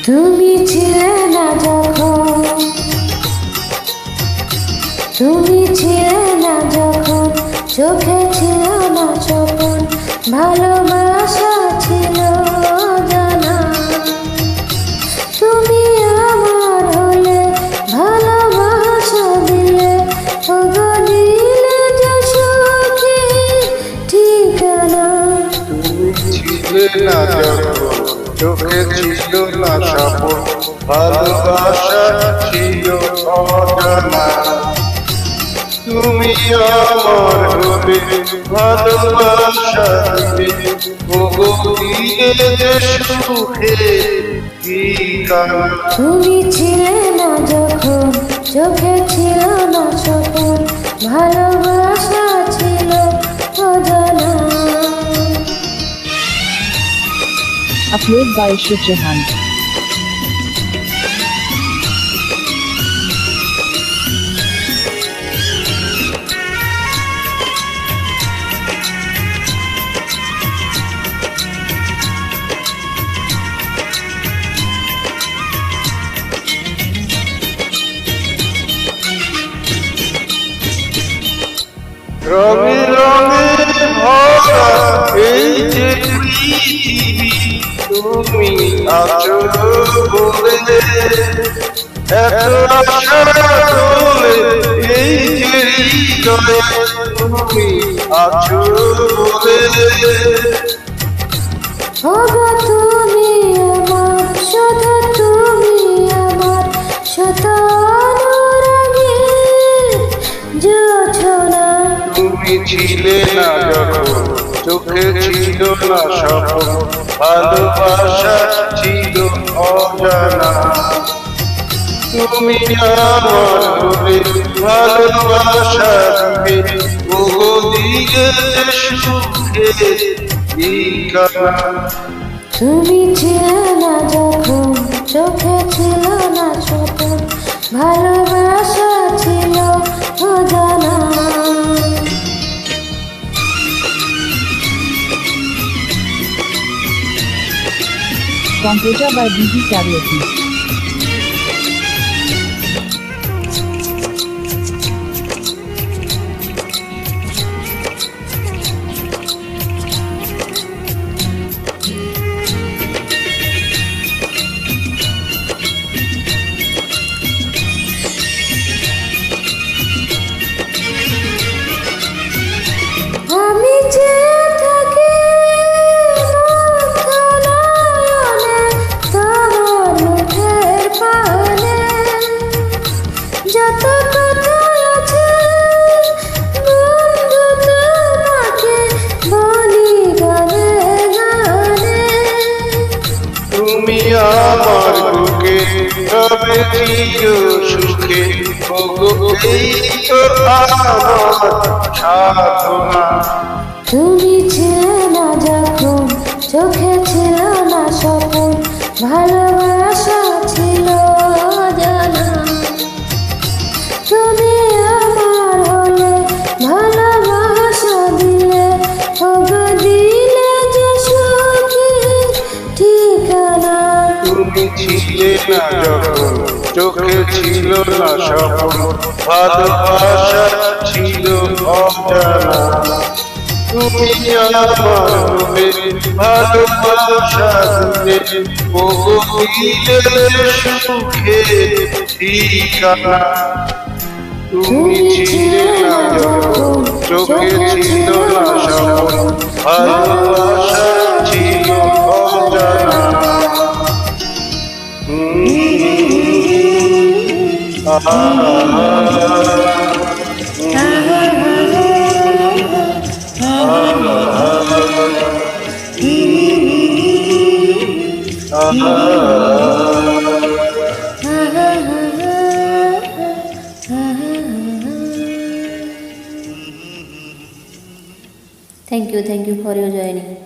তুমি ছিলে না যখন, তুমি ছিলে না যখন, চোখে ছিল না স্বপন, ভালোবাসা ছিল জানা। তুমি আমার হলে, ভালোবাসা দিলে, ওগো দিলে যে সুখী ঠিকানা। তুমি ছিলে না যখন, চোখে ছিল না স্বপন, ভালোবাসা ছিল অজানা। তুমি আমার হলে, ভালোবাসা দিলে, ওগো দিলে যে সুখে ঠিকানা। তুমি ছিলে না যখন, চোখে ছিল না স্বপন, ভালোবাসা ছিল অজানা। Upload by Shiv Jahan. রঙে রঙে ভরা এই যে পৃথিবী, তুমি আছো বলে এত আশা তোলে এই যে হৃদয়ে, তুমি আছো বলে। ওগো তুমি আমার, শুধু তুমি আমার, শত অনুরাগী জোছনা। তুমি ছিলে না যখন, চোখে ছিল না স্বপন, ভালোবাসা ছিল অজানা। তুমি আমার হলে, ভালোবাসা দিবে, ওগো দিলে যে সুখে ঠিকানা। তুমি ছিলে না যখন, চোখে ছিল না স্বপন, ভালোবাসা ছিল অজানা। Computer by BB Karaoke. আমি যে থাকি মন্থনয়নে, তোমার মুখের পানে, যত কথা আছে বন্ধু তোমাকে বলি গানে গানে। তুমি আমার বুকে রবে চির সুখে, ওগো এই তো আমার সাধনা। তুমি ছিলে না যখন, চোখে ছিল না স্বপন, ভালোবাসা ছিল জানা। তুমি আমার হলে, ভালোবাসা দিলে, ওগো দিলে যে সুখী ঠিকানা। তুমি ছিলে না যখন, চোখে ছিল না স্বপন, ভালোবাসা ছিল অজানা। তুমি আমার হলে, ভালোবাসা দিলে, ওগো দিলে সুখে ঠিকানা। তুমি ছিলে না যখন, চোখে ছিল না স্বপন, ভালোবাসা ছিল অজানা। Thank you for your joining.